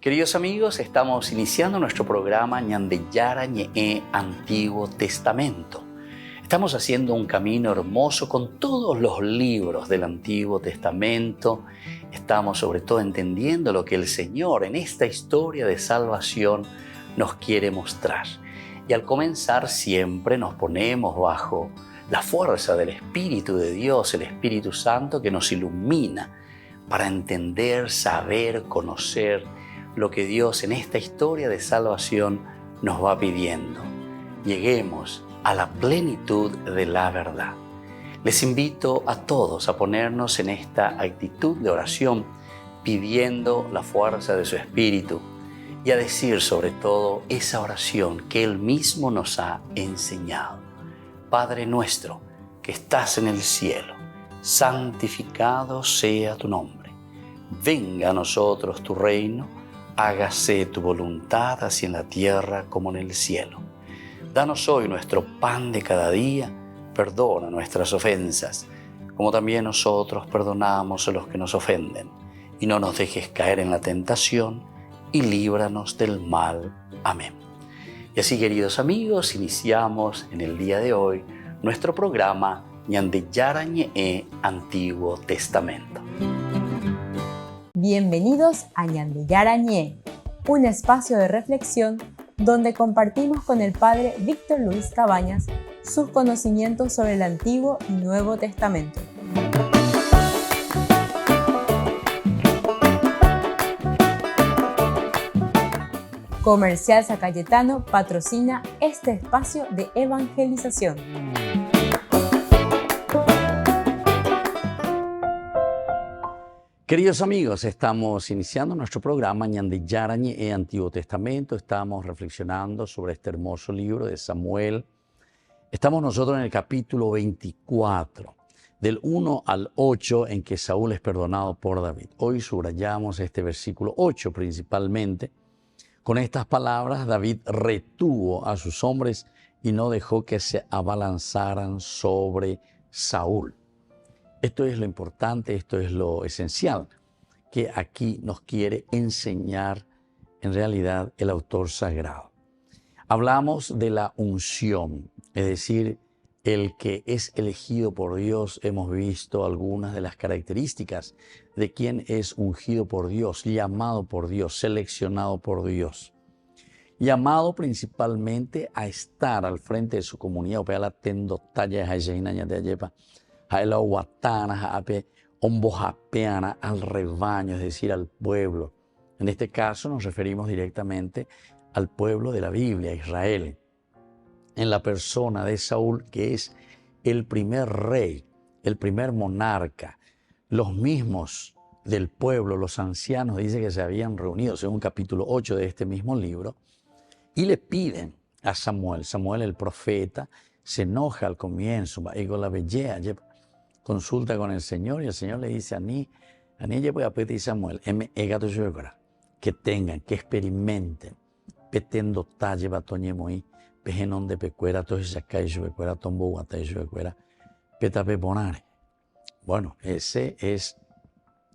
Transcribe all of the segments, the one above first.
Queridos amigos, estamos iniciando nuestro programa Ñandeyara Ñe'e Antiguo Testamento. Estamos haciendo un camino hermoso con todos los libros del Antiguo Testamento. Estamos sobre todo entendiendo lo que el Señor en esta historia de salvación nos quiere mostrar. Y al comenzar siempre nos ponemos bajo la fuerza del Espíritu de Dios, el Espíritu Santo que nos ilumina para entender, saber, conocer lo que Dios en esta historia de salvación nos va pidiendo. Lleguemos a la plenitud de la verdad. Les invito a todos a ponernos en esta actitud de oración, pidiendo la fuerza de su Espíritu y a decir sobre todo esa oración que Él mismo nos ha enseñado. Padre nuestro que estás en el cielo, santificado sea tu nombre. Venga a nosotros tu reino, hágase tu voluntad así en la tierra como en el cielo. Danos hoy nuestro pan de cada día, perdona nuestras ofensas, como también nosotros perdonamos a los que nos ofenden. Y no nos dejes caer en la tentación, y líbranos del mal. Amén. Y así, queridos amigos, iniciamos en el día de hoy nuestro programa Ñandeyara Ñe'e Antiguo Testamento. Bienvenidos a Ñandeyara Ñe'e, un espacio de reflexión donde compartimos con el Padre Víctor Luis Cabañas sus conocimientos sobre el Antiguo y Nuevo Testamento. Comercial San Cayetano patrocina este espacio de evangelización. Queridos amigos, estamos iniciando nuestro programa Ñandeyara Ñe'e Antiguo Testamento. Estamos reflexionando sobre este hermoso libro de Samuel. Estamos nosotros en el capítulo 24, del 1 al 8, en que Saúl es perdonado por David. Hoy subrayamos este versículo 8 principalmente. Con estas palabras, David retuvo a sus hombres y no dejó que se abalanzaran sobre Saúl. Esto es lo importante, esto es lo esencial que aquí nos quiere enseñar en realidad el autor sagrado. Hablamos de la unción, es decir, el que es elegido por Dios. Hemos visto algunas de las características de quien es ungido por Dios, llamado por Dios, seleccionado por Dios. Llamado principalmente a estar al frente de su comunidad, al rebaño, es decir, al pueblo. En este caso nos referimos directamente al pueblo de la Biblia, Israel, en la persona de Saúl, que es el primer rey, el primer monarca. Los mismos del pueblo, los ancianos, dice que se habían reunido, según capítulo 8 de este mismo libro, y le piden a Samuel. Samuel, el profeta, se enoja al comienzo, consulta con el Señor y el Señor le dice voy a pedir a Samuel, que tengan, que experimenten, petendo talle batoñemoi, pejenon de pecuera, toshacay pecuera, tombo guatay pecuera, petape ponare. Bueno, ese es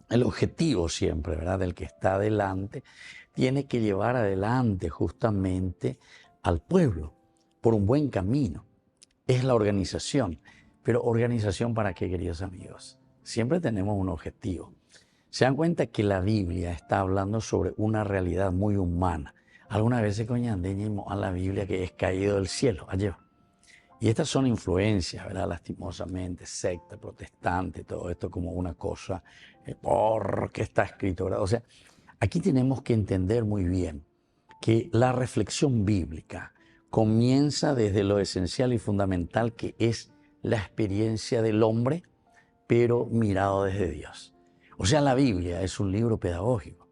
el objetivo siempre, ¿verdad? Del que está adelante, tiene que llevar adelante justamente al pueblo por un buen camino. Es la organización. Pero ¿organización para qué, queridos amigos? Siempre tenemos un objetivo. Se dan cuenta que la Biblia está hablando sobre una realidad muy humana. Algunas veces coñandeñemos a la Biblia que es caído del cielo, allá. Y estas son influencias, ¿verdad? Lastimosamente, secta, protestante, todo esto como una cosa, porque está escrito, ¿verdad? O sea, aquí tenemos que entender muy bien que la reflexión bíblica comienza desde lo esencial y fundamental que es la experiencia del hombre, pero mirado desde Dios. O sea, la Biblia es un libro pedagógico.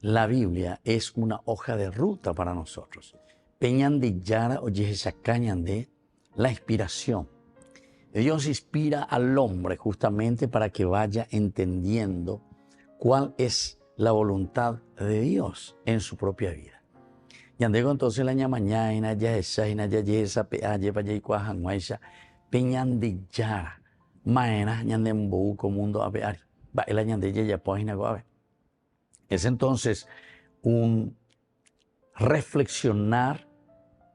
La Biblia es una hoja de ruta para nosotros. Peñandillara o Yeshacañandé, la inspiración. Dios inspira al hombre justamente para que vaya entendiendo cuál es la voluntad de Dios en su propia vida. Yandego entonces la ñamañaina, ya esa, ya yesa, peaye, payaycuajan, guaisha, peñandillara, maena, ñandembu, comundo, apeari, va el añandille ya página guave. Es entonces un reflexionar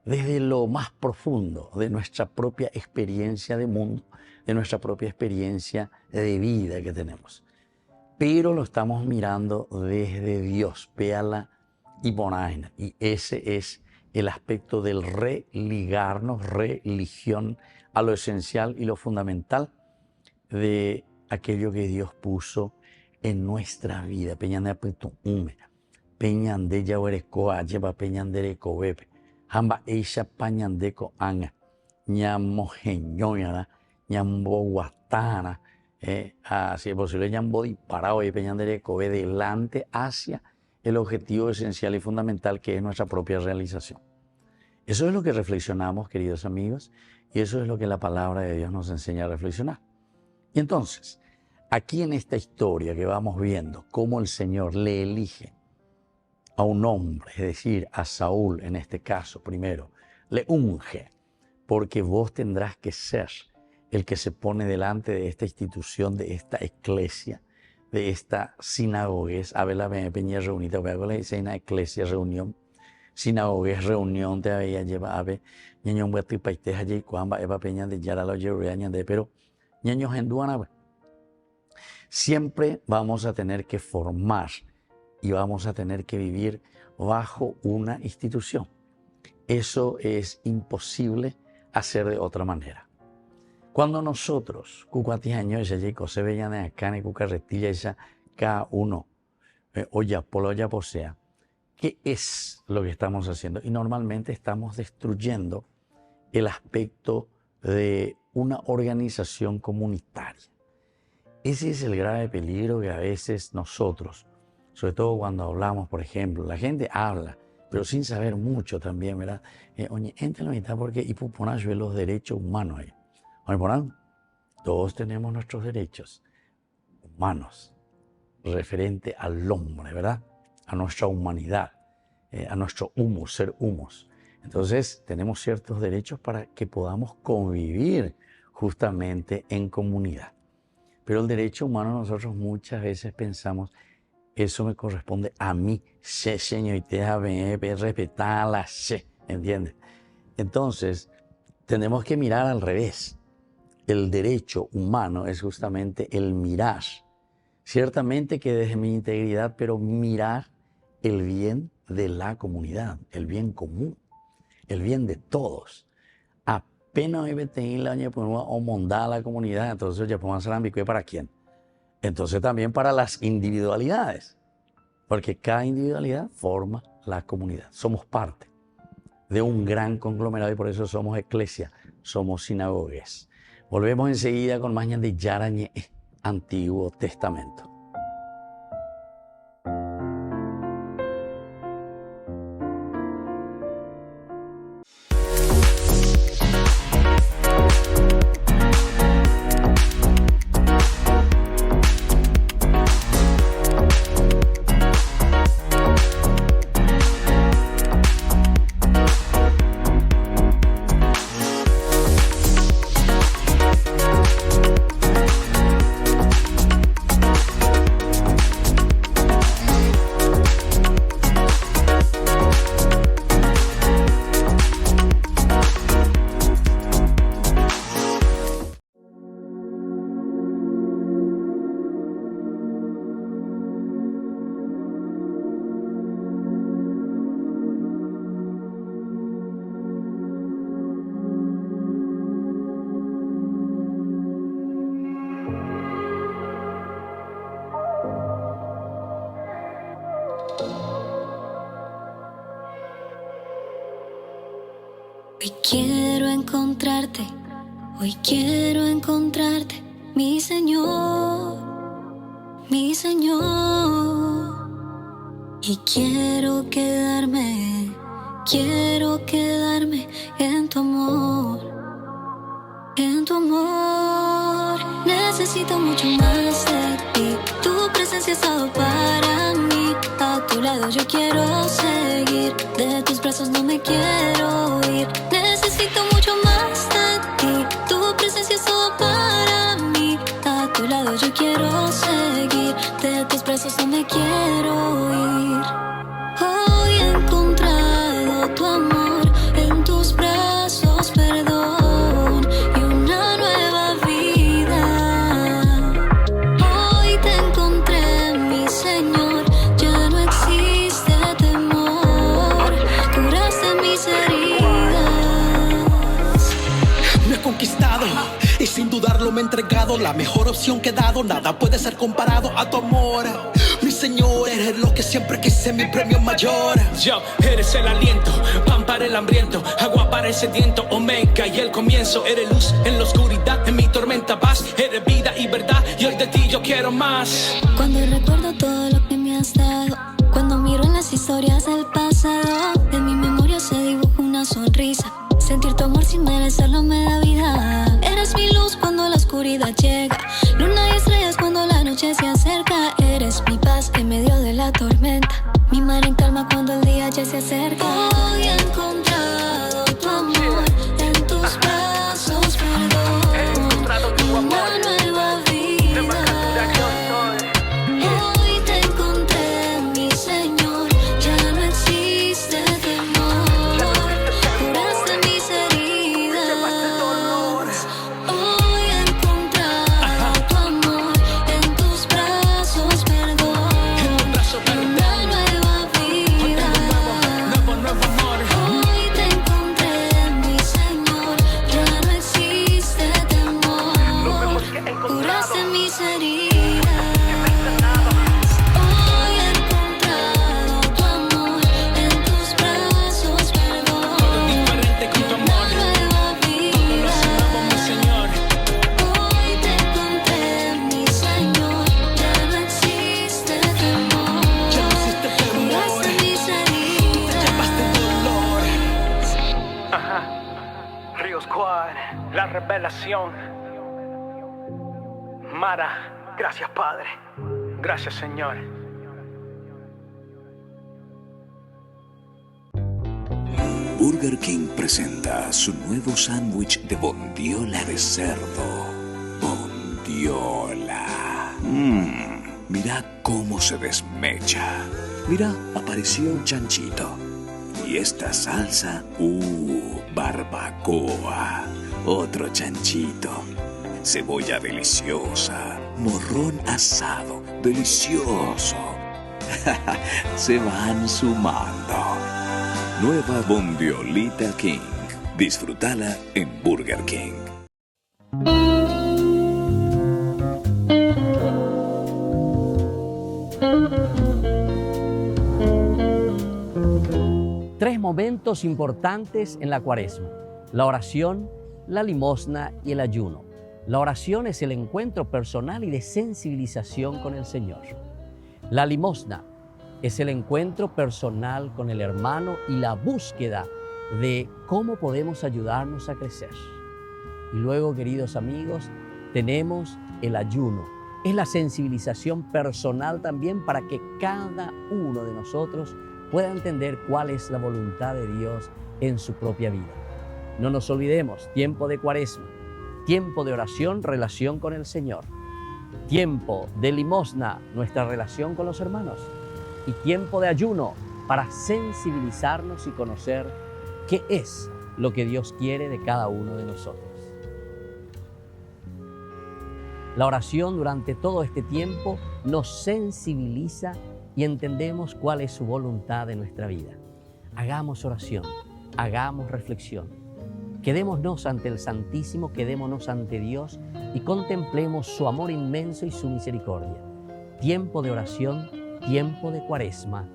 desde lo más profundo de nuestra propia experiencia de mundo, de nuestra propia experiencia de vida que tenemos. Pero lo estamos mirando desde Dios, Péala y Bonaina. Y ese es el aspecto del religarnos, religión, a lo esencial y lo fundamental de aquello que Dios puso en nuestra vida. Peñande apuesto ume, peñande ya huerecoa, lleva peñandere cobepe, hamba eisha pañandeco anga, ñamo geñoñara, ñambo guatana, si es posible, ñambo disparado y peñandere cobe delante hacia el objetivo esencial y fundamental que es nuestra propia realización. Eso es lo que reflexionamos, queridos amigos, y eso es lo que la palabra de Dios nos enseña a reflexionar. Y entonces, aquí en esta historia que vamos viendo, cómo el Señor le elige a un hombre, es decir, a Saúl en este caso primero, le unge, porque vos tendrás que ser el que se pone delante de esta institución, de esta iglesia, de esta sinagoga, Abela Peña reunida, la dice una iglesia, reunión, sinagoga, reunión, te había llevado a ver, ñaño muerto y paiste allí, cuamba, eva peña de yara lo llevarían de, pero ñaños en duana, siempre vamos a tener que formar y vamos a tener que vivir bajo una institución. Eso es imposible hacer de otra manera. Cuando nosotros, cucuati años, se veían acá en cucarretilla, esa cada uno, olla por olla posea, ¿qué es lo que estamos haciendo? Y normalmente estamos destruyendo el aspecto de una organización comunitaria. Ese es el grave peligro que a veces nosotros, sobre todo cuando hablamos, por ejemplo, la gente habla, pero sin saber mucho también, ¿verdad? Oye, entre la mitad porque y poner los derechos humanos ahí. Todos tenemos nuestros derechos humanos referente al hombre, ¿verdad? A nuestra humanidad, a nuestro humus, ser humus. Entonces, tenemos ciertos derechos para que podamos convivir justamente en comunidad. Pero el derecho humano nosotros muchas veces pensamos, eso me corresponde a mí, señor, y te respetar la ¿entiendes? Entonces, tenemos que mirar al revés. El derecho humano es justamente el mirar, ciertamente que desde mi integridad, pero mirar el bien de la comunidad, el bien común, el bien de todos. Apenas hay la o mondar a la comunidad, entonces ya podemos hacer ambicue para quién. Entonces también para las individualidades, porque cada individualidad forma la comunidad. Somos parte de un gran conglomerado y por eso somos iglesia, somos sinagogas. Volvemos enseguida con más de Yarañe, Antiguo Testamento. Hoy quiero encontrarte, mi Señor, y quiero quedarme en tu amor, necesito mucho más de ti, tu presencia es todo para mí, a tu lado yo quiero seguir, de tus brazos no me quiero ir, necesito mucho más de ti, tu presencia es todo para mí, a tu lado yo quiero seguir, de tus brazos no me quiero ir. todo me he entregado, la mejor opción que he dado. Nada puede ser comparado a tu amor. Mi Señor, eres lo que siempre quise, mi premio mayor. Yo, eres el aliento, pan para el hambriento, agua para el sediento, omega y el comienzo. Eres luz en la oscuridad, en mi tormenta paz. Eres vida y verdad, y hoy de ti yo quiero más. Cuando recuerdo todo lo que me has dado, cuando miro en las historias del pasado, en mi memoria se dibuja una sonrisa. Sentir tu amor sin merecerlo me da vida. Eres mi luz cuando la oscuridad llega, luna y estrellas cuando la noche se acerca. Eres mi paz en medio de la tormenta, mi mar en calma cuando el día ya se acerca. Hoy he encontrado tu amor en tus brazos, perdón, una nueva vida. Hoy te encontré, mi Señor, ya no existe temor. Curaste mis heridas. Hoy he encontrado tu amor en tus brazos, perdón, una nueva vida. Nuevo amor. Hoy te encontré, mi Señor, ya no existe temor. Curaste mis heridas. Hoy he encontrado tu amor en tus brazos, perdón, Diferente con tu amor, una nueva vida. nuevo mi Señor. Hoy te encontré, mi Señor, ya no existe temor. Ya no existe temor. Curaste mis heridas. Llamaste dolor. Río Squad, la revelación. Mara, gracias Padre, gracias Señor. Burger King presenta su nuevo sándwich de bondiola de cerdo. Bondiola. Mira cómo se desmecha. Mira, apareció un chanchito. Y esta salsa, barbacoa. Otro chanchito. Cebolla deliciosa. Morrón asado, delicioso. Se van sumando. Nueva Bondiolita King. Disfrútala en Burger King. Tres momentos importantes en la Cuaresma: la oración, la limosna y el ayuno. La oración es el encuentro personal y de sensibilización con el Señor. La limosna es el encuentro personal con el hermano y la búsqueda de cómo podemos ayudarnos a crecer. Y luego, queridos amigos, tenemos el ayuno. Es la sensibilización personal también para que cada uno de nosotros pueda entender cuál es la voluntad de Dios en su propia vida. No nos olvidemos, tiempo de Cuaresma, tiempo de oración, relación con el Señor, tiempo de limosna, nuestra relación con los hermanos, y tiempo de ayuno para sensibilizarnos y conocer qué es lo que Dios quiere de cada uno de nosotros. La oración durante todo este tiempo nos sensibiliza y entendemos cuál es su voluntad en nuestra vida. Hagamos oración, hagamos reflexión. Quedémonos ante el Santísimo, quedémonos ante Dios y contemplemos su amor inmenso y su misericordia. Tiempo de oración, tiempo de Cuaresma.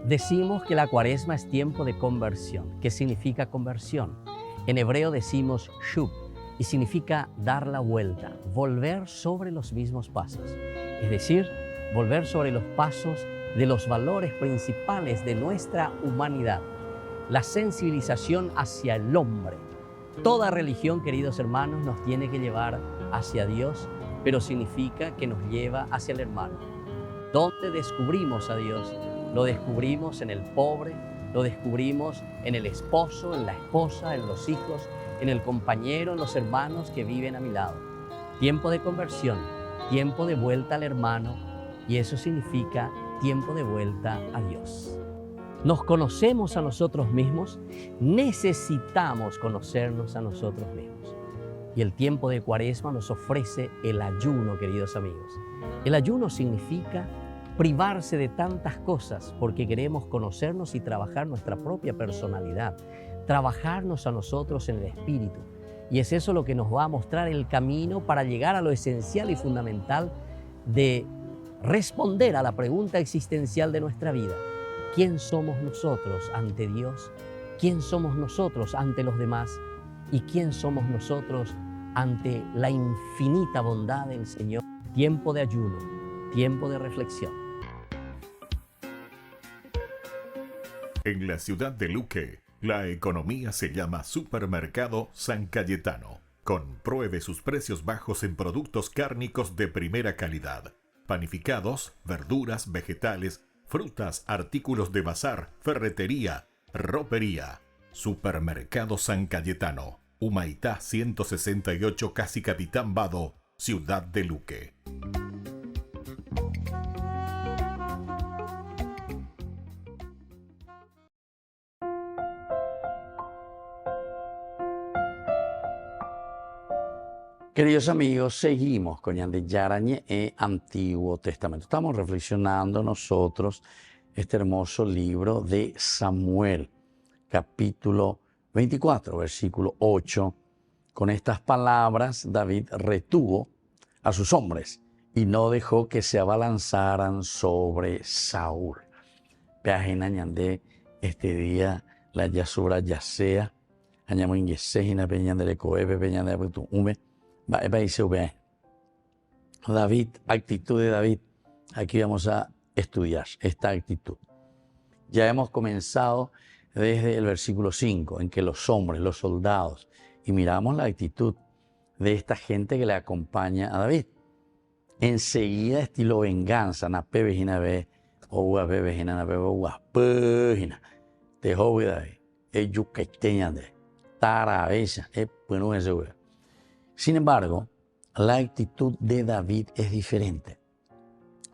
Decimos que la Cuaresma es tiempo de conversión. ¿Qué significa conversión? En hebreo decimos shub y significa dar la vuelta, volver sobre los mismos pasos. Es decir, volver sobre los pasos de los valores principales de nuestra humanidad. La sensibilización hacia el hombre. Toda religión, queridos hermanos, nos tiene que llevar hacia Dios, pero significa que nos lleva hacia el hermano. ¿Dónde descubrimos a Dios? Lo descubrimos en el pobre, lo descubrimos en el esposo, en la esposa, en los hijos, en el compañero, en los hermanos que viven a mi lado. Tiempo de conversión, tiempo de vuelta al hermano, y eso significa tiempo de vuelta a Dios. Nos conocemos a nosotros mismos, necesitamos conocernos a nosotros mismos. Y el tiempo de Cuaresma nos ofrece el ayuno, queridos amigos. El ayuno significa privarse de tantas cosas porque queremos conocernos y trabajar nuestra propia personalidad, trabajarnos a nosotros en el espíritu. Y es eso lo que nos va a mostrar el camino para llegar a lo esencial y fundamental de responder a la pregunta existencial de nuestra vida. ¿Quién somos nosotros ante Dios? ¿Quién somos nosotros ante los demás? ¿Y quién somos nosotros ante la infinita bondad del Señor? Tiempo de ayuno, tiempo de reflexión. En la ciudad de Luque, la economía se llama Supermercado San Cayetano. Compruebe sus precios bajos en productos cárnicos de primera calidad. Panificados, verduras, vegetales, frutas, artículos de bazar, ferretería, ropería. Supermercado San Cayetano, Humaitá 168, Casi Capitán Vado, ciudad de Luque. Queridos amigos, seguimos con Yandi Yarañe e Antiguo Testamento. Estamos reflexionando nosotros este hermoso libro de Samuel, capítulo 24, versículo 8. Con estas palabras, David retuvo a sus hombres y no dejó que se abalanzaran sobre Saúl. Peajena Ñandé, este día, la Yasura Yasea, Añamoin Yesejina, Peñandere Coebe, Peñandere Putume. David, actitud de David. Aquí vamos a estudiar esta actitud. Ya hemos comenzado desde el versículo 5, en que los hombres, los soldados, y miramos la actitud de esta gente que le acompaña a David. Enseguida, estilo venganza, nape vejina ve, o guape vejina, nape guapejina, te joven David, yucaiteña de, tarabesa, bueno ese güey. Sin embargo, la actitud de David es diferente.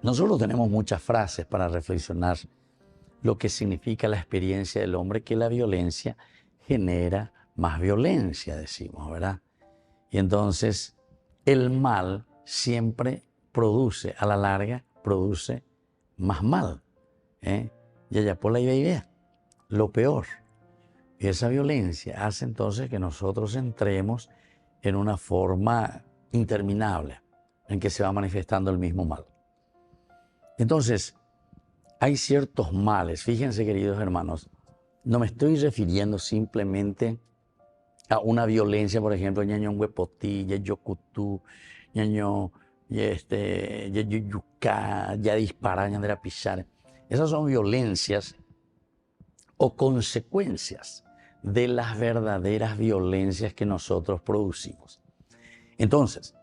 Nosotros tenemos muchas frases para reflexionar lo que significa la experiencia del hombre, que la violencia genera más violencia, decimos, ¿verdad? Y entonces el mal siempre produce, a la larga, produce más mal. Y allá por la idea, lo peor. Y esa violencia hace entonces que nosotros entremos en una forma interminable en que se va manifestando el mismo mal. Entonces, hay ciertos males. Fíjense, queridos hermanos, no me estoy refiriendo simplemente a una violencia, por ejemplo, ñaño huepotí, yocutú, ñaño yuyucá, ya disparar, ñandera pisar. Esas son violencias o consecuencias de las verdaderas violencias que nosotros producimos. Entonces,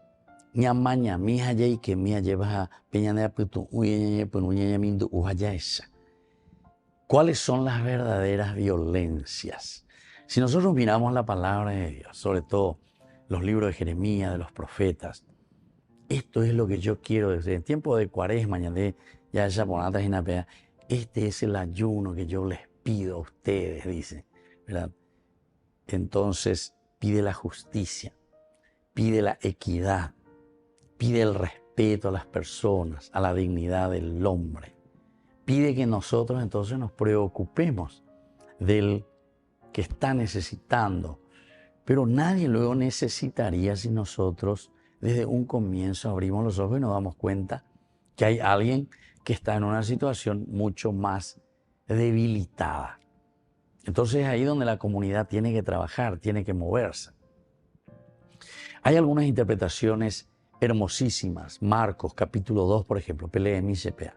ñamaña, mija y que mía lleva peñanea putu, mindu uja esa. ¿Cuáles son las verdaderas violencias? Si nosotros miramos la palabra de Dios, sobre todo los libros de Jeremías, de los profetas, esto es lo que yo quiero desde el tiempo de Cuaresma, ya esa ponata y napea, este es el ayuno que yo les pido a ustedes, dice, ¿verdad? Entonces pide la justicia, pide la equidad, pide el respeto a las personas, a la dignidad del hombre. Pide que nosotros entonces nos preocupemos del que está necesitando. Pero nadie luego necesitaría si nosotros desde un comienzo abrimos los ojos y nos damos cuenta que hay alguien que está en una situación mucho más debilitada. Entonces es ahí donde la comunidad tiene que trabajar, tiene que moverse. Hay algunas interpretaciones hermosísimas. Marcos, capítulo 2, por ejemplo, Peleemi-Sepea,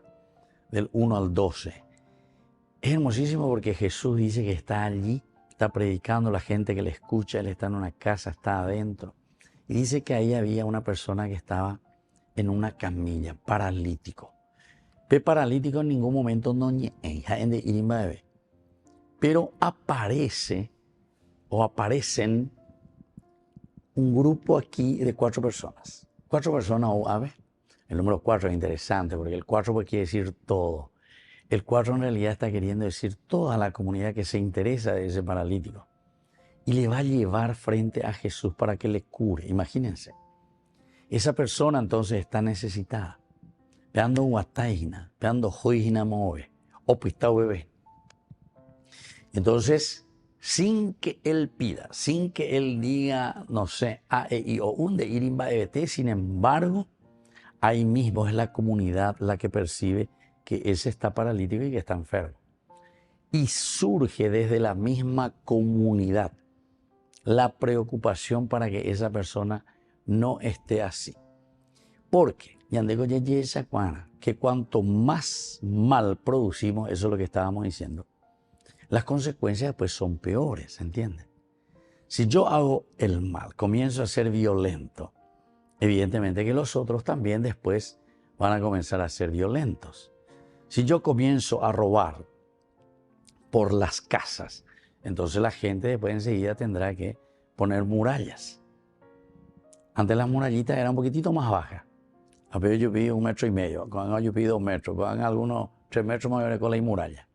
del 1 al 12. Es hermosísimo porque Jesús dice que está allí, está predicando, la gente que le escucha, él está en una casa, está adentro. Y dice que ahí había una persona que estaba en una camilla, paralítico. Paralítico en ningún momento no bebé. Pero aparecen un grupo aquí de 4 personas. 4 personas o ave. El número 4 es interesante porque el 4 quiere decir todo. El 4 en realidad está queriendo decir toda la comunidad que se interesa de ese paralítico. Y le va a llevar frente a Jesús para que le cure. Imagínense. Esa persona entonces está necesitada. Peando guataina, peando joijina move, o pistao bebé. Entonces sin que él pida, sin que él diga, no sé, A, E, I, O, UN, de Irimba, EBT. Sin embargo, ahí mismo es la comunidad la que percibe que ese está paralítico y que está enfermo. Y surge desde la misma comunidad la preocupación para que esa persona no esté así. Porque, que cuanto más mal producimos, eso es lo que estábamos diciendo, las consecuencias después son peores, ¿entiendes? Si yo hago el mal, comienzo a ser violento, evidentemente que los otros también después van a comenzar a ser violentos. Si yo comienzo a robar por las casas, entonces la gente después enseguida tendrá que poner murallas. Antes las murallitas eran un poquitito más bajas. A veces yo pido 1,5 metros, cuando yo pido 2 metros, cuando algunos 3 metros mayores con la muralla.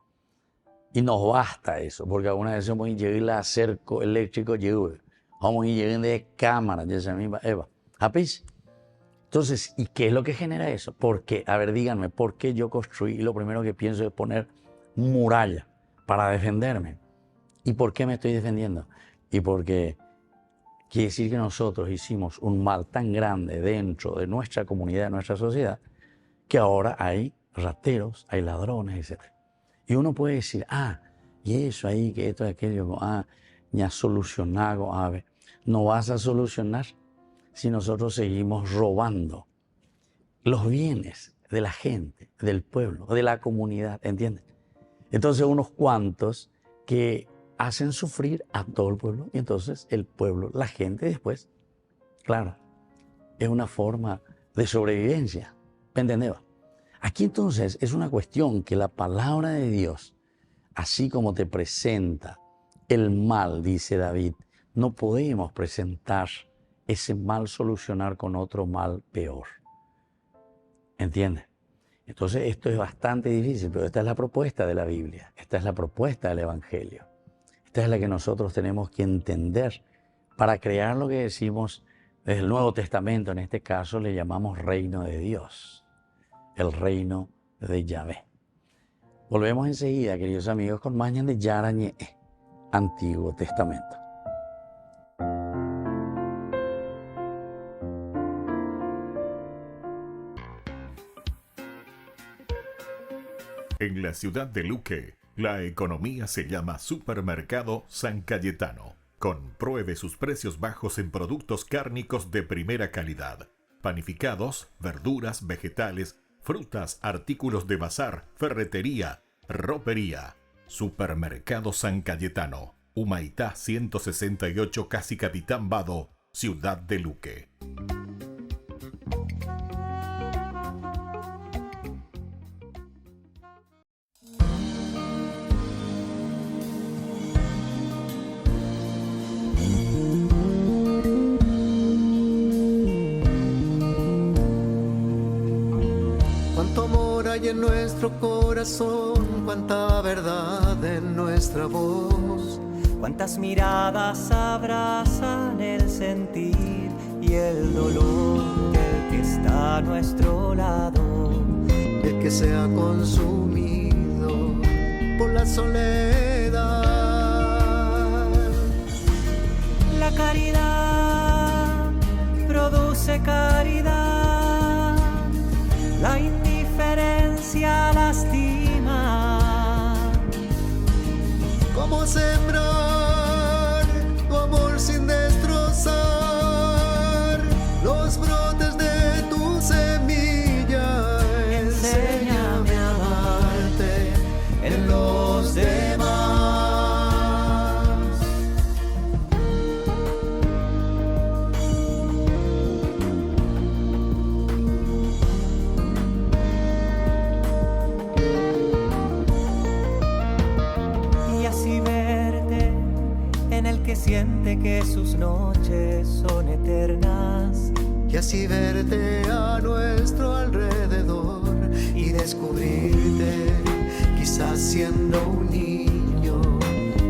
Y nos basta eso, porque algunas veces vamos a llegar a cerco eléctrico, vamos a llegar de cámara, ya se misma Eva. Entonces, ¿y qué es lo que genera eso? ¿Por qué? A ver, díganme, ¿por qué yo construí? Y lo primero que pienso es poner muralla para defenderme. ¿Y por qué me estoy defendiendo? Y porque quiere decir que nosotros hicimos un mal tan grande dentro de nuestra comunidad, de nuestra sociedad, que ahora hay rateros, hay ladrones, etc. Y uno puede decir, y eso ahí, que esto y aquello, ya solucionado, no vas a solucionar si nosotros seguimos robando los bienes de la gente, del pueblo, de la comunidad, ¿entiendes? Entonces unos cuantos que hacen sufrir a todo el pueblo y entonces el pueblo, la gente después, claro, es una forma de sobrevivencia, ¿me entendés? Aquí entonces es una cuestión que la palabra de Dios, así como te presenta el mal, dice David, no podemos presentar ese mal, solucionar con otro mal peor. ¿Entiendes? Entonces esto es bastante difícil, pero esta es la propuesta de la Biblia, esta es la propuesta del Evangelio. Esta es la que nosotros tenemos que entender para crear lo que decimos desde el Nuevo Testamento. En este caso le llamamos reino de Dios, el reino de Yahvé. Volvemos enseguida, queridos amigos, con Mañan de Yarañe, Antiguo Testamento. En la ciudad de Luque, la economía se llama Supermercado San Cayetano. Compruebe sus precios bajos en productos cárnicos de primera calidad. Panificados, verduras, vegetales, frutas, artículos de bazar, ferretería, ropería. Supermercado San Cayetano. Humaitá 168, Casi Capitán Vado, ciudad de Luque. En nuestro corazón, cuánta verdad en nuestra voz, cuántas miradas abrazan el sentir y el dolor del que está a nuestro lado, del que se ha consumido por la soledad. La caridad produce caridad, la indiferencia lastima. ¿Cómo sembrar tu amor sin destrozar los brotes de tu semilla? Enséñame a amarte en los demás. Que siente que sus noches son eternas, y así verte a nuestro alrededor y descubrirte, quizás siendo un niño,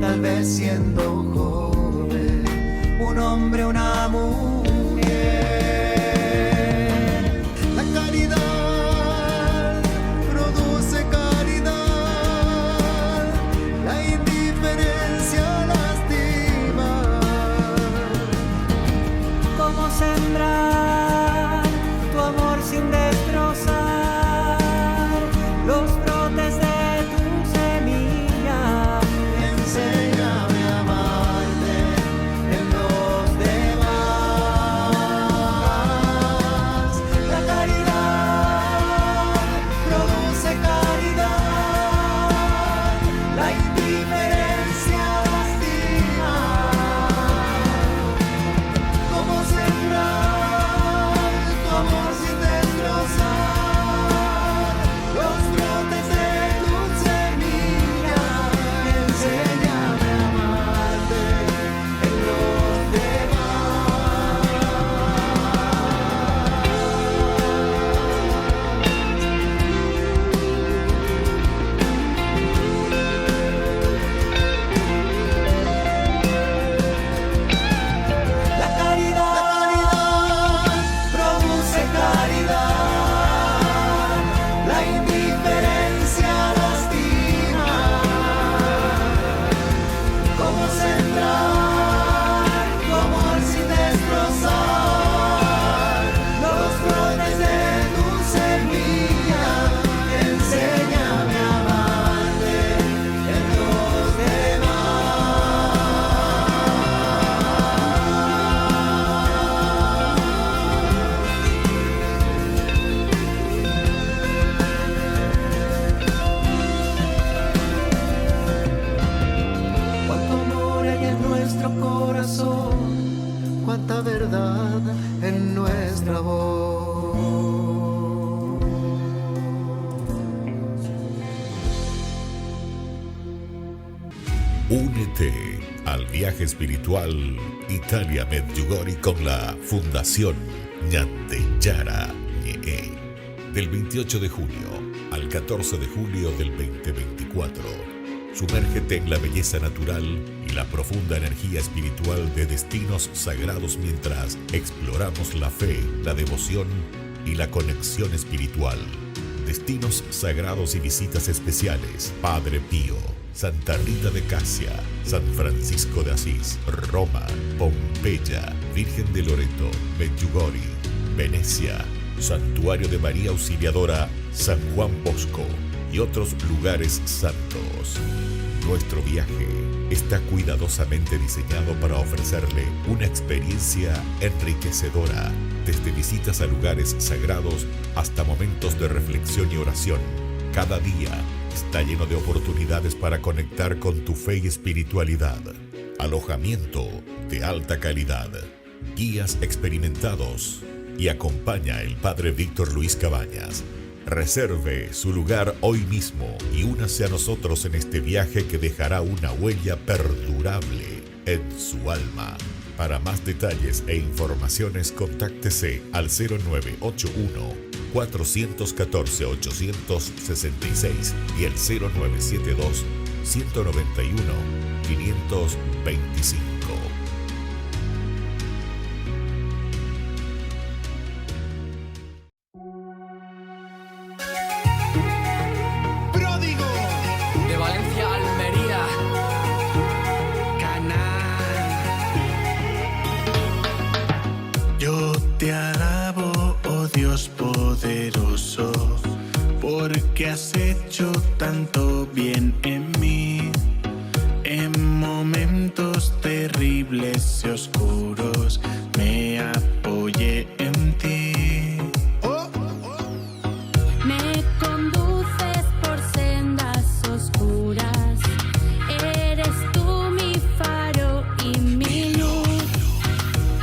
tal vez siendo joven, un hombre, una mujer. La caridad produce caridad, la indiferencia la indiferencia lastima. Cómo sembrar tu amor sin destrozar los brotes de tu semilla. Enséñame a amarte en los demás. La caridad produce caridad, la indiferencia lastima. Cómo sembrar tu amor sin destrozar los brotes de tu semilla. Enséñame a amarte en los Cuánto amor hay en nuestro corazón, cuánta verdad en nuestra voz. Únete al viaje espiritual Italia Medjugorje con la Fundación Ñanteyara Ñe'e. Del 28 de junio al 14 de julio del 2024. Sumérgete en la belleza natural y la profunda energía espiritual de destinos sagrados mientras exploramos la fe, la devoción y la conexión espiritual. Destinos sagrados y visitas especiales: Padre Pío, Santa Rita de Casia, San Francisco de Asís, Roma, Pompeya, Virgen de Loreto, Medjugorje, Venecia, Santuario de María Auxiliadora, San Juan Bosco y otros lugares santos. Nuestro viaje está cuidadosamente diseñado para ofrecerle una experiencia enriquecedora, desde visitas a lugares sagrados hasta momentos de reflexión y oración. Cada día está lleno de oportunidades para conectar con tu fe y espiritualidad. Alojamiento de alta calidad, guías experimentados y acompaña el Padre Víctor Luis Cabañas. Reserve su lugar hoy mismo y únase a nosotros en este viaje que dejará una huella perdurable en su alma. Para más detalles e informaciones, contáctese al 0981-414-866 y el 0972-191-525. De Valencia a Almería, Yo te alabo, oh Dios poderoso, porque has hecho tanto bien en mí. En momentos terribles y oscuros me apoyé en ti. Me conduces por sendas oscuras, eres tú mi faro y mi luz.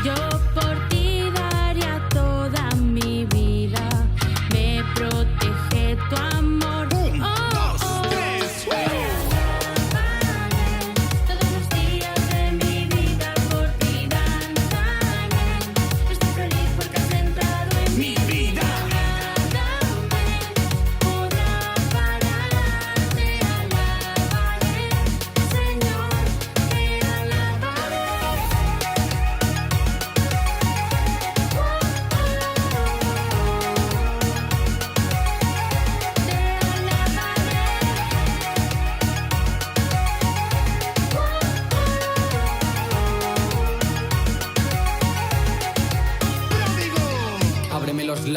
Yo por ti daría toda mi vida, me protege tu amor. Todos los días de mi vida por ti daré.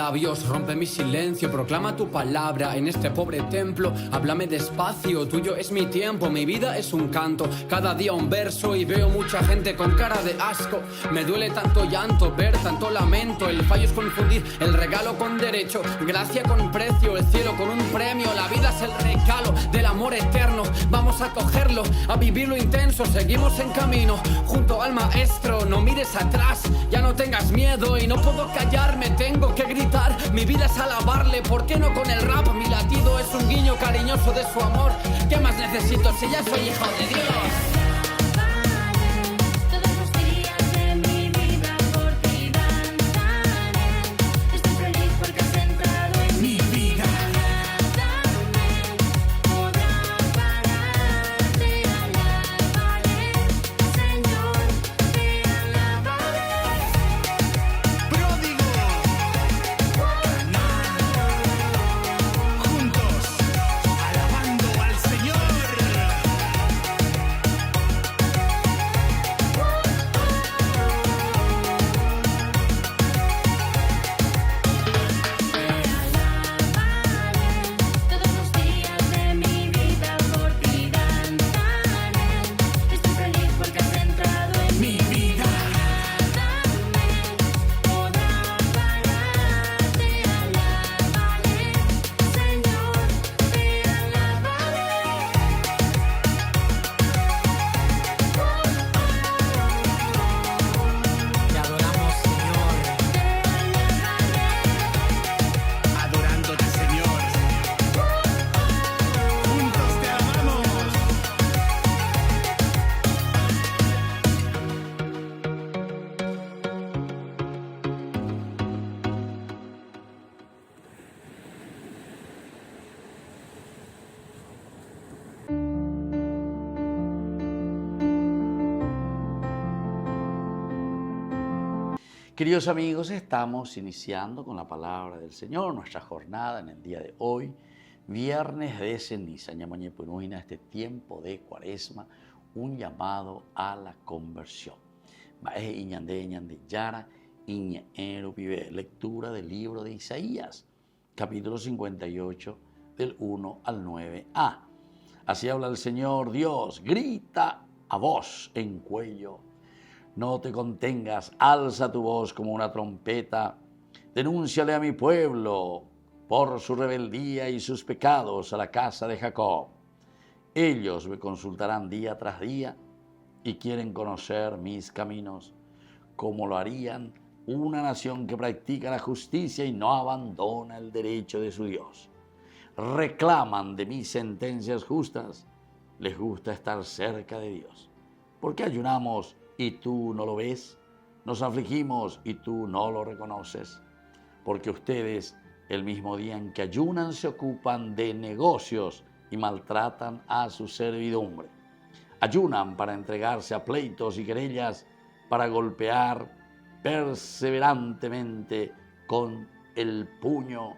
labios, rompe mi silencio, proclama tu palabra en este pobre templo. Háblame despacio, tuyo es mi tiempo, mi vida es un canto, cada día un verso y veo mucha gente con cara de asco. Me duele tanto llanto, ver tanto lamento, el fallo es confundir el regalo con derecho, gracia con precio, el cielo con un premio, la vida es el regalo del amor eterno. Vamos a cogerlo, a vivirlo intenso, seguimos en camino, junto al maestro, no mires atrás, ya no tengas miedo y no puedo callarme, tengo que gritar, mi vida es alabarle, ¿por qué no con el rap? Mi latido es un guiño cariñoso de su amor, ¿qué más necesito si ya soy hijo de Dios? Queridos amigos, estamos iniciando con la palabra del Señor, nuestra jornada en el día de hoy, viernes de ceniza, este tiempo de Cuaresma, un llamado a la conversión. Lectura del libro de Isaías, capítulo 58, del 1 al 9a. Así habla el Señor Dios, grita a voz en cuello. No te contengas, alza tu voz como una trompeta, denúnciale a mi pueblo por su rebeldía y sus pecados a la casa de Jacob. Ellos me consultarán día tras día y quieren conocer mis caminos, como lo harían una nación que practica la justicia y no abandona el derecho de su Dios. Reclaman de mí sentencias justas, les gusta estar cerca de Dios. ¿Por qué ayunamos y tú no lo ves? Nos afligimos y tú no lo reconoces. Porque ustedes, el mismo día en que ayunan, se ocupan de negocios y maltratan a su servidumbre. Ayunan para entregarse a pleitos y querellas, para golpear perseverantemente con el puño.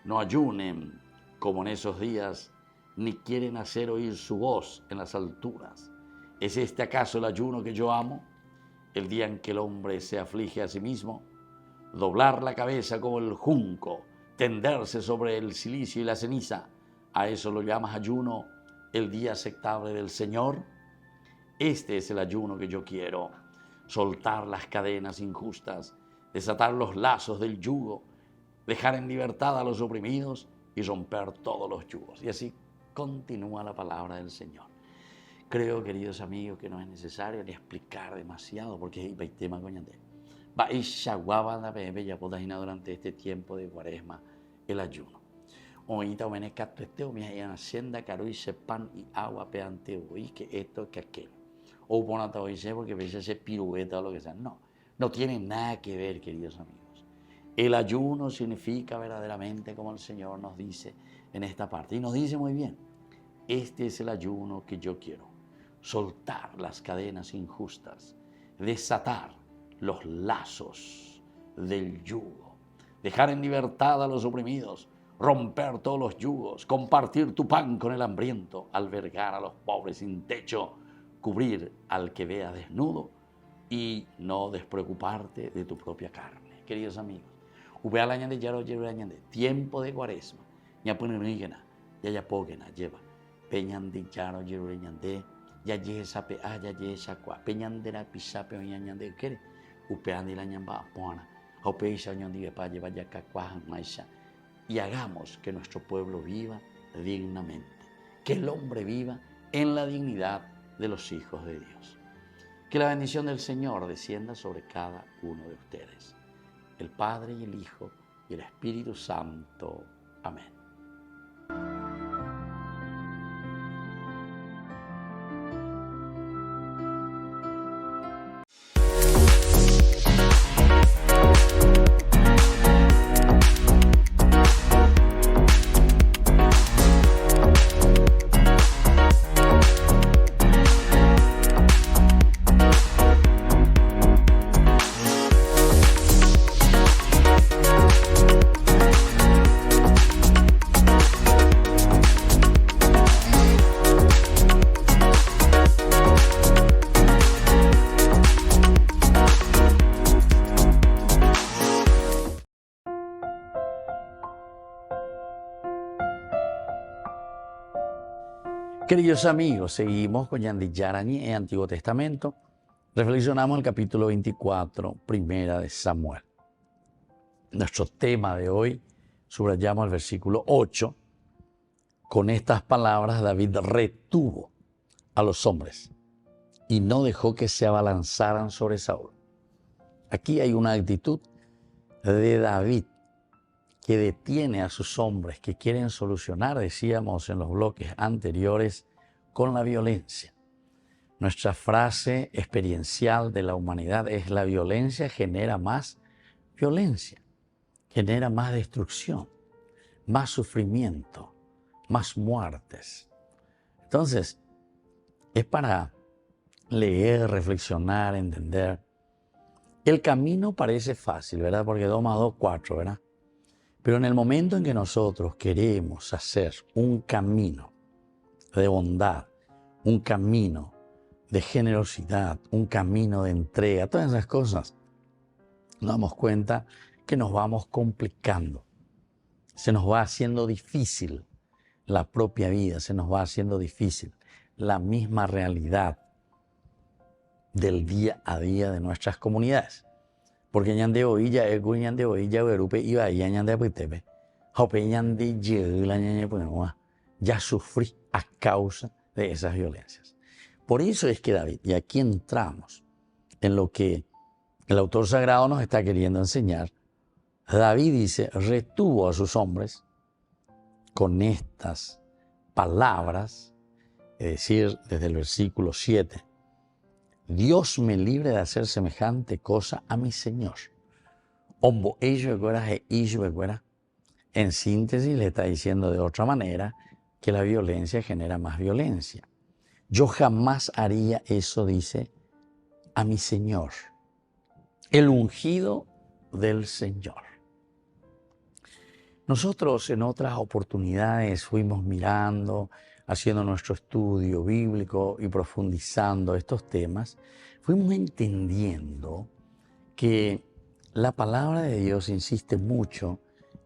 No ayunen como en esos días, ni quieren hacer oír su voz en las alturas. ¿Es este acaso el ayuno que yo amo? El día en que el hombre se aflige a sí mismo, doblar la cabeza como el junco, tenderse sobre el cilicio y la ceniza, ¿a eso lo llamas ayuno, el día aceptable del Señor? Este es el ayuno que yo quiero, soltar las cadenas injustas, desatar los lazos del yugo, dejar en libertad a los oprimidos y romper todos los yugos. Y así continúa la palabra del Señor. Creo, queridos amigos, que no es necesario ni explicar demasiado, porque es el tema coñante. Durante este tiempo de Cuaresma, el ayuno. Ahorita me hacienda caro y pan y agua peante hoy que esto que aquello. O ponata hoy porque pese a ese pirueta o lo que sea. No tiene nada que ver, queridos amigos. El ayuno significa verdaderamente, como el Señor nos dice en esta parte, y nos dice muy bien, este es el ayuno que yo quiero. Soltar las cadenas injustas, desatar los lazos del yugo, dejar en libertad a los oprimidos, romper todos los yugos, compartir tu pan con el hambriento, albergar a los pobres sin techo, cubrir al que vea desnudo y no despreocuparte de tu propia carne. Queridos amigos, Upea la ñande yaro lleva ñande. Tiempo de cuaresma. Ya pone rígena. Ya pogena lleva. Peñande yaro lleva ñande. Ya lleve sape ya lleve sacua. Peñande la pisape ñande quiere. Upea de la ñamba apona. Aupeisa ñande para llevar ya cacuaja maisha. Y hagamos que nuestro pueblo viva dignamente. Que el hombre viva en la dignidad de los hijos de Dios. Que la bendición del Señor descienda sobre cada uno de ustedes. El Padre y el Hijo y el Espíritu Santo. Amén. Queridos amigos, seguimos con Yandi Yarañi en Antiguo Testamento. Reflexionamos el capítulo 24, primera de Samuel. Nuestro tema de hoy, subrayamos el versículo 8. Con estas palabras David retuvo a los hombres y no dejó que se abalanzaran sobre Saúl. Aquí hay una actitud de David que detiene a sus hombres que quieren solucionar, decíamos en los bloques anteriores, con la violencia. Nuestra frase experiencial de la humanidad es: la violencia genera más violencia, genera más destrucción, más sufrimiento, más muertes. Entonces, es para leer, reflexionar, entender. El camino parece fácil, ¿verdad? Porque 2 más 2, 4, ¿verdad? Pero en el momento en que nosotros queremos hacer un camino de bondad, un camino de generosidad, un camino de entrega, todas esas cosas, nos damos cuenta que nos vamos complicando. Se nos va haciendo difícil la propia vida, se nos va haciendo difícil la misma realidad del día a día de nuestras comunidades. Porque ñande oilla ego ñande oilla berupe iba y ñande apitepe. Hope ñande llegla ñande punua. Ya sufrí a causa de esas violencias. Por eso es que David, y aquí entramos en lo que el autor sagrado nos está queriendo enseñar. David dice, retuvo a sus hombres con estas palabras, es decir, desde el versículo 7. Dios me libre de hacer semejante cosa a mi Señor. En síntesis le está diciendo de otra manera que la violencia genera más violencia. Yo jamás haría eso, dice, a mi Señor, el ungido del Señor. Nosotros en otras oportunidades fuimos mirando, haciendo nuestro estudio bíblico y profundizando estos temas, fuimos entendiendo que la palabra de Dios insiste mucho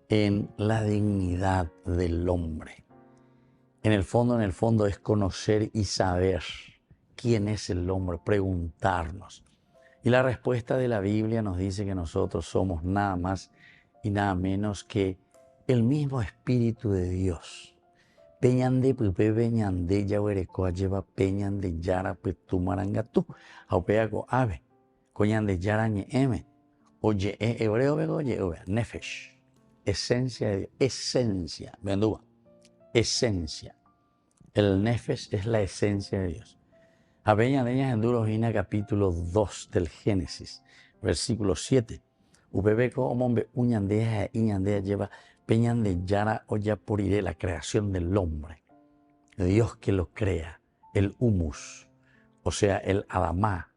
en la dignidad del hombre. En el fondo es conocer y saber quién es el hombre, preguntarnos. Y la respuesta de la Biblia nos dice que nosotros somos nada más y nada menos que el mismo Espíritu de Dios. Peñande pupe peñande yahuerecoa lleva peñande yara petumarangatu. Aupeaco ave. Coñande yarañe eme. Oye, hebreo vego oye, nefesh. Esencia de Dios. Esencia. Vendúa. Esencia. El nefesh es la esencia de Dios. Aveñadeñas endurojina capítulo 2 del Génesis, versículo 7. Upebeco omombe uñandea e iñandea lleva peñan de yara o yapuriré, la creación del hombre. Dios que lo crea, el humus, o sea, el adamá,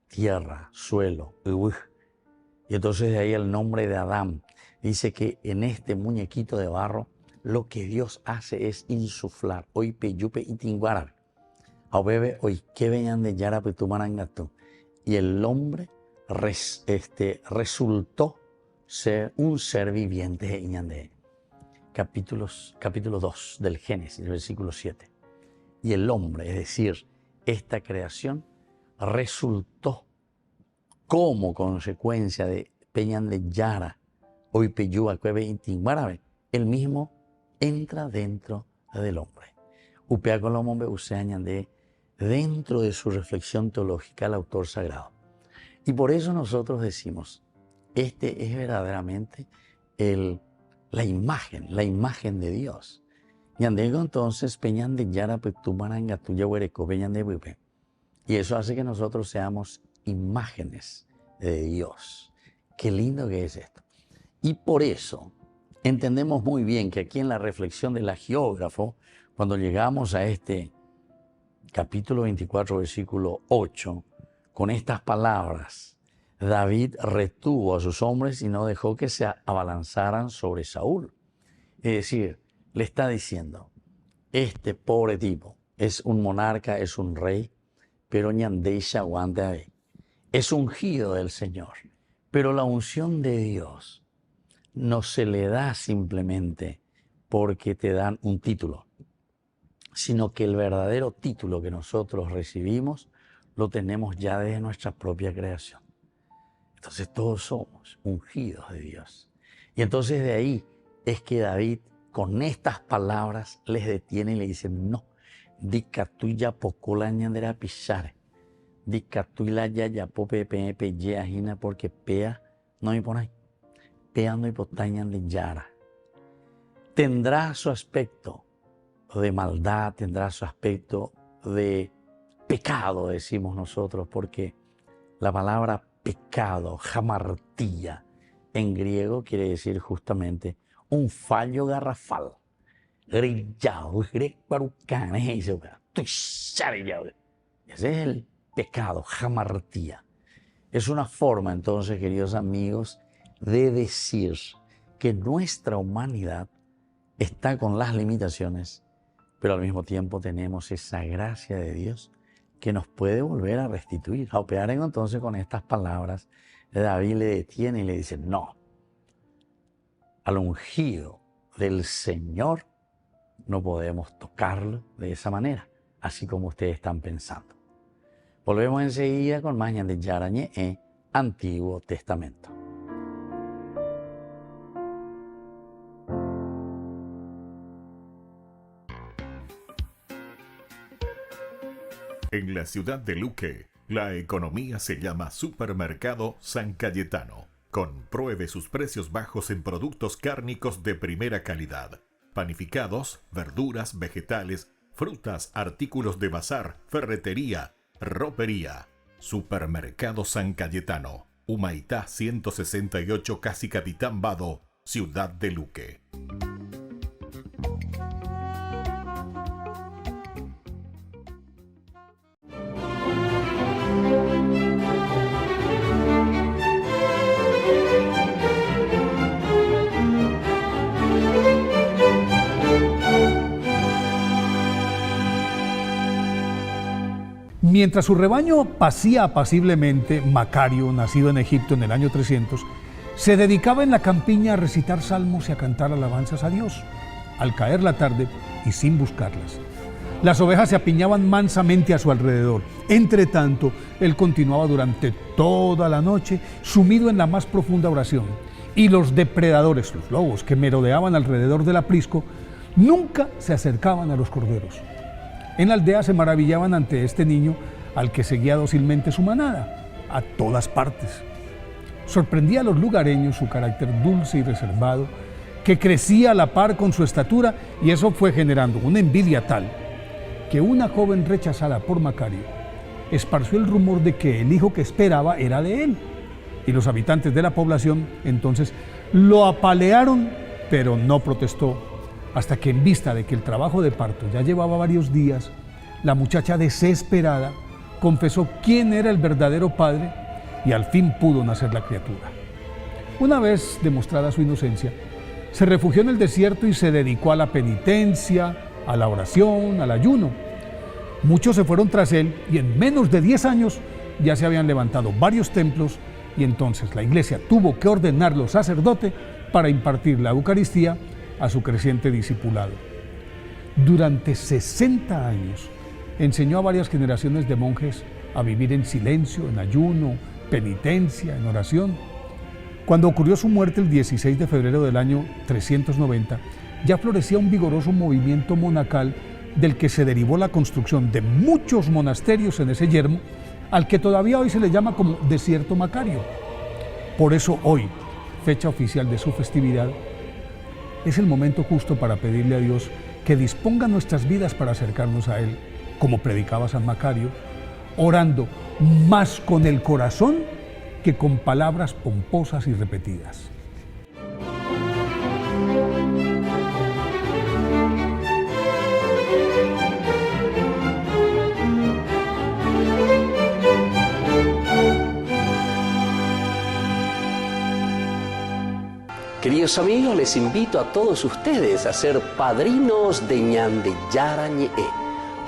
tierra, suelo, y entonces de ahí el nombre de Adán. Dice que en este muñequito de barro lo que Dios hace es insuflar. Hoy peyupe y tinguara. A bebé hoy que venían de yara petumarangato. Y el hombre resultó un ser viviente ñande. Capítulo 2 del Génesis, versículo 7. Y el hombre, es decir, esta creación, resultó como consecuencia de Peñan de Yara, hoy Peyúa, Cueve Intimbárabe, el mismo entra dentro del hombre. Upea con los hombres useañan de dentro de su reflexión teológica el autor sagrado. Y por eso nosotros decimos, este es verdaderamente la imagen de Dios. Y andego entonces Peñan de Yara, Petumaranga, Tuya, Huereco, Peñan de Bupe. Y eso hace que nosotros seamos imágenes de Dios. Qué lindo que es esto. Y por eso entendemos muy bien que aquí en la reflexión del hagiógrafo, cuando llegamos a este capítulo 24, versículo 8, con estas palabras, David retuvo a sus hombres y no dejó que se abalanzaran sobre Saúl. Es decir, le está diciendo, este pobre tipo es un monarca, es un rey, pero ñandeisha aguante ahí. Es ungido del Señor, pero la unción de Dios no se le da simplemente porque te dan un título, sino que el verdadero título que nosotros recibimos lo tenemos ya desde nuestra propia creación. Entonces todos somos ungidos de Dios. Y entonces de ahí es que David con estas palabras les detiene y le dice, no, dicatuya pocola ñandera pisare, dicatuila ya pope pepe yeajina porque pea no me pone ahí, pea no hipotañan de yara. Tendrá su aspecto de maldad, tendrá su aspecto de pecado, decimos nosotros, porque la palabra pecado, jamartía, en griego quiere decir justamente un fallo garrafal. Ese es el pecado, jamartía. Es una forma, entonces, queridos amigos, de decir que nuestra humanidad está con las limitaciones, pero al mismo tiempo tenemos esa gracia de Dios que nos puede volver a restituir. A operar entonces con estas palabras, David le detiene y le dice, no, al ungido del Señor no podemos tocarlo de esa manera, así como ustedes están pensando. Volvemos enseguida con más de Yarañé, Antiguo Testamento. En la ciudad de Luque, la economía se llama Supermercado San Cayetano. Compruebe sus precios bajos en productos cárnicos de primera calidad. Panificados, verduras, vegetales, frutas, artículos de bazar, ferretería, ropería. Supermercado San Cayetano. Humaitá 168, Casi Capitán Vado, ciudad de Luque. Mientras su rebaño pacía apaciblemente, Macario, nacido en Egipto en el año 300, se dedicaba en la campiña a recitar salmos y a cantar alabanzas a Dios, al caer la tarde y sin buscarlas. Las ovejas se apiñaban mansamente a su alrededor. Entre tanto, él continuaba durante toda la noche sumido en la más profunda oración, y los depredadores, los lobos que merodeaban alrededor del aprisco, nunca se acercaban a los corderos. En la aldea se maravillaban ante este niño al que seguía dócilmente su manada, a todas partes. Sorprendía a los lugareños su carácter dulce y reservado, que crecía a la par con su estatura, y eso fue generando una envidia tal que una joven rechazada por Macario esparció el rumor de que el hijo que esperaba era de él. Y los habitantes de la población entonces lo apalearon, pero no protestó. Hasta que en vista de que el trabajo de parto ya llevaba varios días, la muchacha desesperada confesó quién era el verdadero padre y al fin pudo nacer la criatura. Una vez demostrada su inocencia, se refugió en el desierto y se dedicó a la penitencia, a la oración, al ayuno. Muchos se fueron tras él y en menos de 10 años ya se habían levantado varios templos y entonces la Iglesia tuvo que ordenarlo sacerdote para impartir la Eucaristía a su creciente discipulado. Durante 60 años enseñó a varias generaciones de monjes a vivir en silencio, en ayuno, penitencia, en oración. Cuando ocurrió su muerte el 16 de febrero del año 390, ya florecía un vigoroso movimiento monacal del que se derivó la construcción de muchos monasterios en ese yermo, al que todavía hoy se le llama como Desierto Macario. Por eso hoy, fecha oficial de su festividad, es el momento justo para pedirle a Dios que disponga nuestras vidas para acercarnos a Él, como predicaba San Macario, orando más con el corazón que con palabras pomposas y repetidas. Queridos amigos, les invito a todos ustedes a ser padrinos de Ñande Yarañe.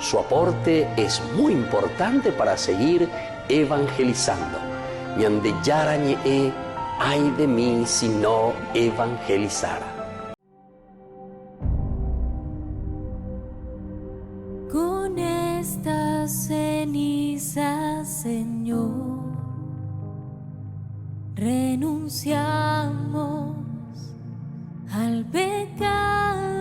Su aporte es muy importante para seguir evangelizando. Ñande Yarañe, ay de mí si no evangelizara. Con estas cenizas, Señor, renunciamos al pecado.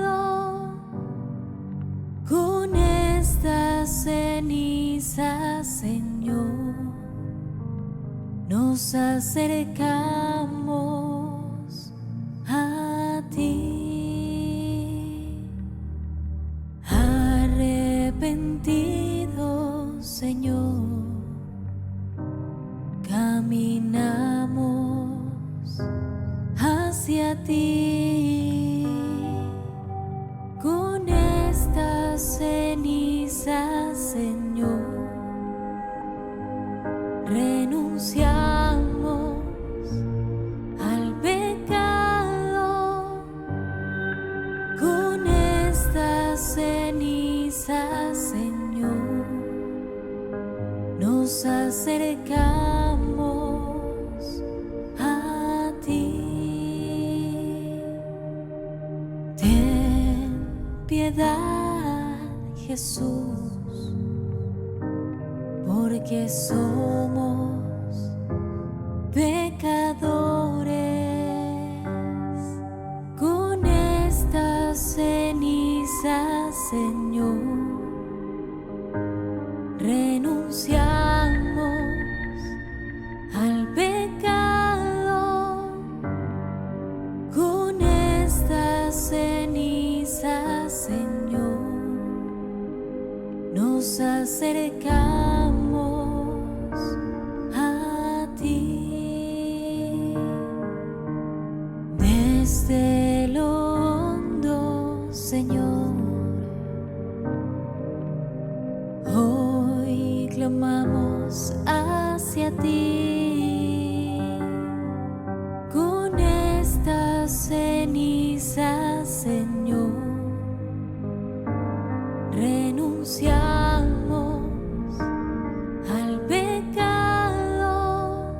Con estas cenizas, Señor, nos acercamos a ti. Arrepentidos, Señor, caminamos hacia ti. Con estas cenizas, Señor, renunciamos al pecado. Con estas cenizas, Señor, nos acercamos a ti. Ten piedad, Jesús, porque somos pecadores. Con estas cenizas, Señor, renunciamos al pecado. Con estas cenizas, Señor, nos acercamos a ti. Desde lo hondo, Señor, hoy clamamos hacia ti. Con estas cenizas, Señor, renunciamos al pecado.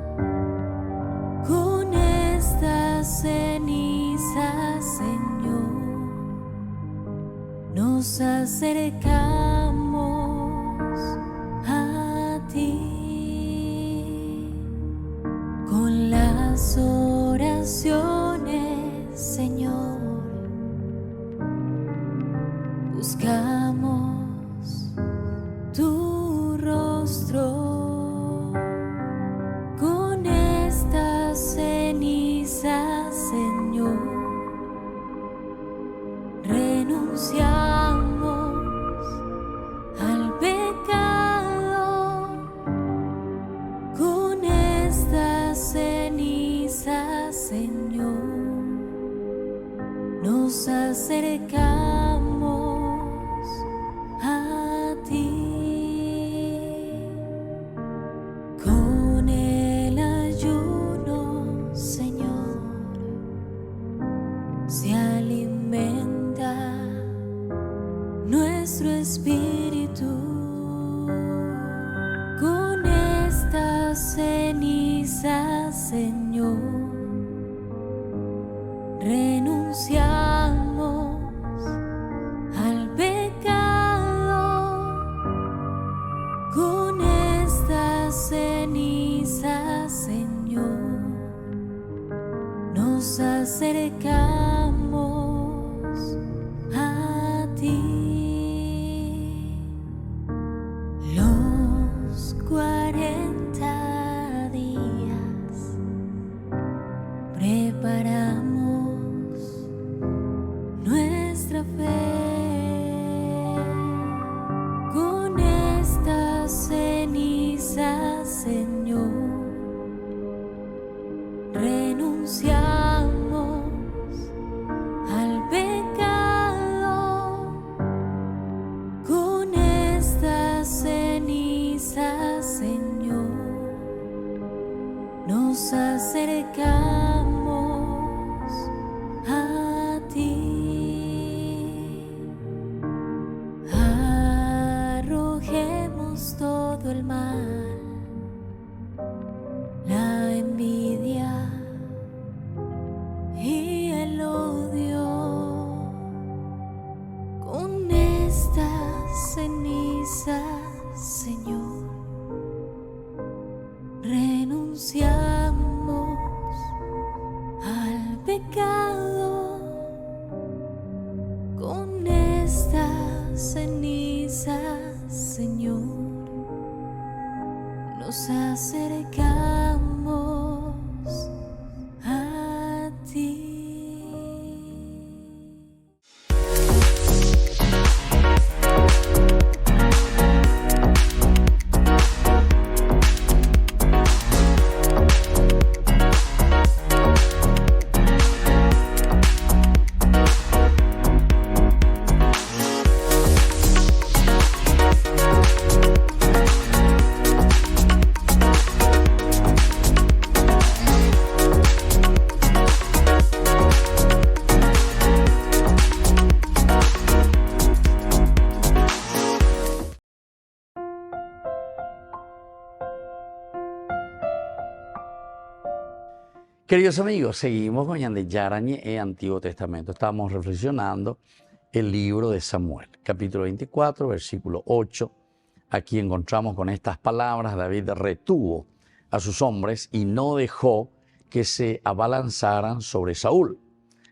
Con estas cenizas, Señor, nos acercamos a ti. Con las oraciones, Señor, buscamos tu rostro. Con estas cenizas, Señor, renunciamos al pecado. Con estas cenizas, Señor, nos acercamos a ti. Con el ayuno, Señor, se alimenta nuestro espíritu. Con estas cenizas, Señor, renunciamos al pecado. Con estas cenizas, Señor, nos acercamos a ti. Los 40 días preparamos nuestra fe. Con estas cenizas, Señor, renunciamos al pecado. Con estas cenizas, Señor, nos acercamos a ti. Arrojemos todo el mal, la envidia y el odio. Con estas cenizas, Señor, renunciamos al pecado. Con estas cenizas, Señor, nos acercamos a ti. Queridos amigos, seguimos con Ñande Yarañe en Antiguo Testamento. Estamos reflexionando el libro de Samuel, capítulo 24, versículo 8. Aquí encontramos con estas palabras: David retuvo a sus hombres y no dejó que se abalanzaran sobre Saúl.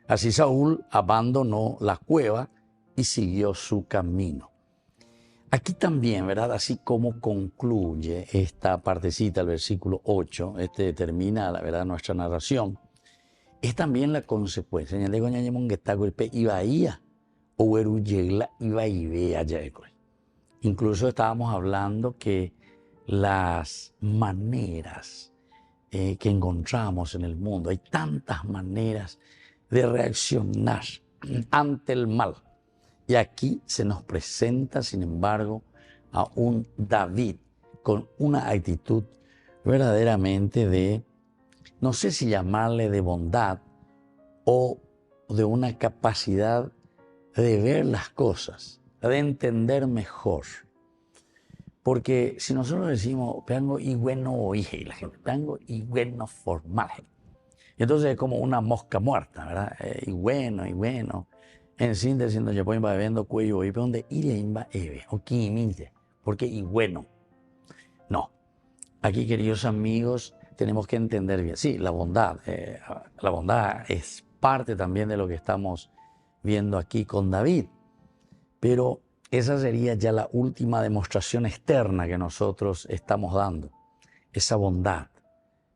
Así Saúl abandonó la cueva y siguió su camino. Aquí también, ¿verdad? Así como concluye esta partecita, el versículo 8, termina, la verdad, nuestra narración, es también la consecuencia. Incluso estábamos hablando que las maneras que encontramos en el mundo, hay tantas maneras de reaccionar ante el mal. Y aquí se nos presenta, sin embargo, a un David con una actitud verdaderamente de, no sé si llamarle de bondad o de una capacidad de ver las cosas, de entender mejor. Porque si nosotros decimos, peango y bueno oije, y la gente, peango y bueno formal, entonces es como una mosca muerta, ¿verdad? Y bueno. En síntesis, no se pueden bebiendo cuello y donde irimba eve o quiminte, porque y bueno. No. Aquí, queridos amigos, tenemos que entender bien. Sí, la bondad es parte también de lo que estamos viendo aquí con David. Pero esa sería ya la última demostración externa que nosotros estamos dando. Esa bondad,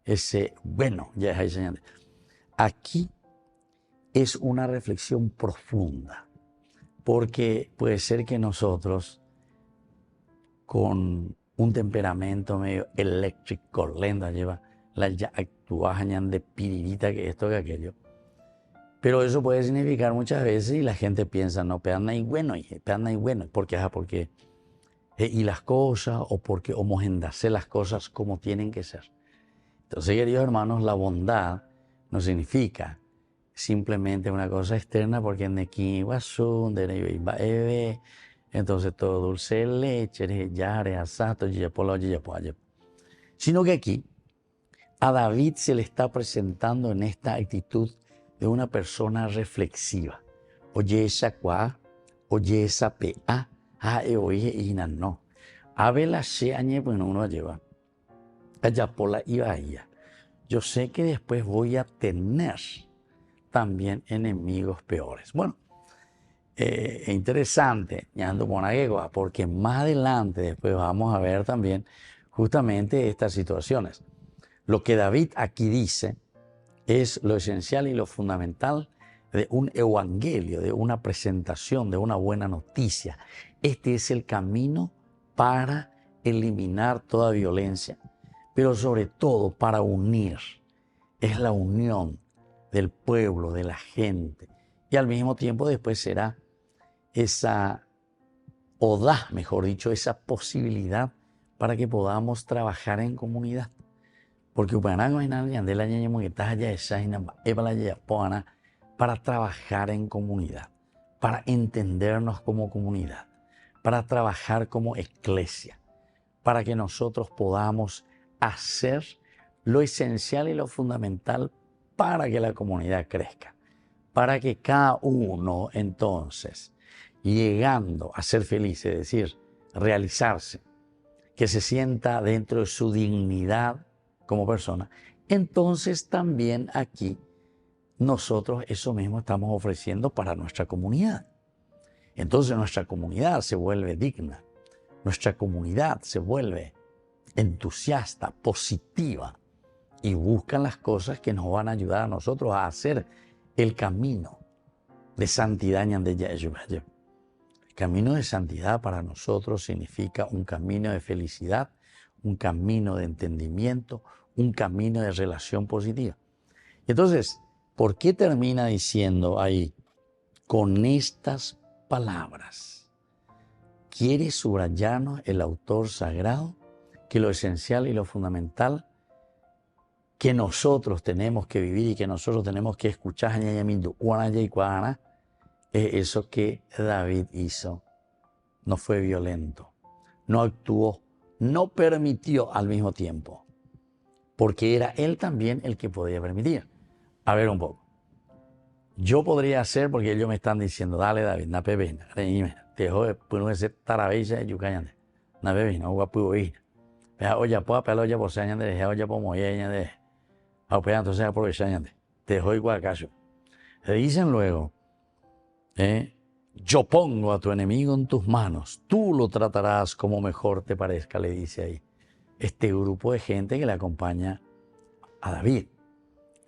ese bueno, ya es ahí señalando. Aquí es una reflexión profunda, porque puede ser que nosotros, con un temperamento medio eléctrico, lenta, lleva la ya actuajan de piririta, que esto, que aquello, pero eso puede significar muchas veces, y la gente piensa, no, peana y bueno, porque y las cosas, o porque homogendarse las cosas como tienen que ser. Entonces, queridos hermanos, la bondad no significa simplemente una cosa externa, porque en aquí entonces todo dulce de leche, sino que aquí A David se le está presentando en esta actitud de una persona reflexiva. Oye esa cuá, oye esa pa, oye ina no. Abela se añe, bueno, uno lleva. Allá por la iba ella. Yo sé que después voy a tener también enemigos peores. Bueno, interesante, porque más adelante después vamos a ver también justamente estas situaciones. Lo que David aquí dice es lo esencial y lo fundamental de un evangelio, de una presentación, de una buena noticia. Este es el camino para eliminar toda violencia, pero sobre todo para unir. Es la unión del pueblo, de la gente. Y al mismo tiempo después será esa, o da, mejor dicho, esa posibilidad para que podamos trabajar en comunidad. Porque para trabajar en comunidad, para entendernos como comunidad, para trabajar como iglesia, para que nosotros podamos hacer lo esencial y lo fundamental para que la comunidad crezca, para que cada uno entonces, llegando a ser feliz, es decir, realizarse, que se sienta dentro de su dignidad como persona, entonces también aquí nosotros eso mismo estamos ofreciendo para nuestra comunidad. Entonces nuestra comunidad se vuelve digna, nuestra comunidad se vuelve entusiasta, positiva y buscan las cosas que nos van a ayudar a nosotros a hacer el camino de santidad. El camino de santidad para nosotros significa un camino de felicidad, un camino de entendimiento, un camino de relación positiva. Entonces, ¿por qué termina diciendo ahí, con estas palabras? Quiere subrayarnos el autor sagrado que lo esencial y lo fundamental que nosotros tenemos que vivir y que nosotros tenemos que escuchar es eso que David hizo. No fue violento, no actuó, no permitió al mismo tiempo, porque era él también el que podía permitir. A ver un poco. Yo podría hacer, porque ellos me están diciendo, dale David, na pebena, te dejo de ser tarabella y yucayande, na pebena, guapuoí. Oye, pues, pero oye, pues, añade, oye, pues, moye, añade. Entonces aprovechar, añade. Te dejo igual caso. Le dicen luego, yo pongo a tu enemigo en tus manos, tú lo tratarás como mejor te parezca, le dice ahí. Este grupo de gente que le acompaña a David.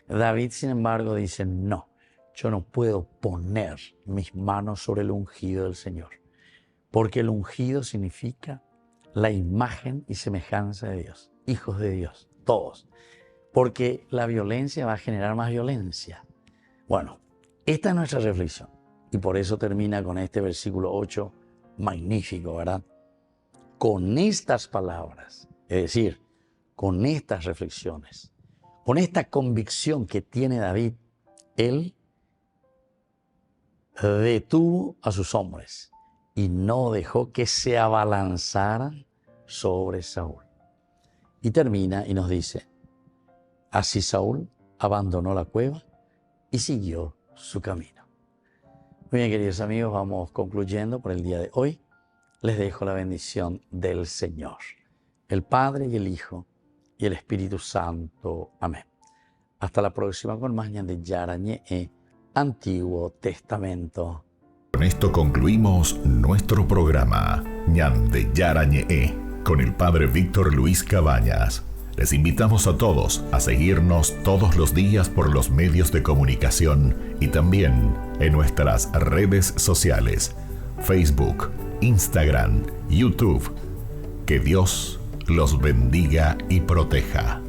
David, sin embargo, dice, no, yo no puedo poner mis manos sobre el ungido del Señor, porque el ungido significa la imagen y semejanza de Dios, hijos de Dios, todos, porque la violencia va a generar más violencia. Bueno, esta es nuestra reflexión y por eso termina con este versículo 8 magnífico, ¿verdad? Con estas palabras, es decir, con estas reflexiones, con esta convicción que tiene David, él detuvo a sus hombres y no dejó que se abalanzaran sobre Saúl. Y termina y nos dice, así Saúl abandonó la cueva y siguió su camino. Muy bien, queridos amigos, vamos concluyendo por el día de hoy. Les dejo la bendición del Señor, el Padre y el Hijo y el Espíritu Santo. Amén. Hasta la próxima con más Ñande Yarañe, Antiguo Testamento. Con esto concluimos nuestro programa Ñande Yarañe con el Padre Víctor Luis Cabañas. Les invitamos a todos a seguirnos todos los días por los medios de comunicación y también en nuestras redes sociales, Facebook, Instagram, YouTube. Que Dios los bendiga y proteja.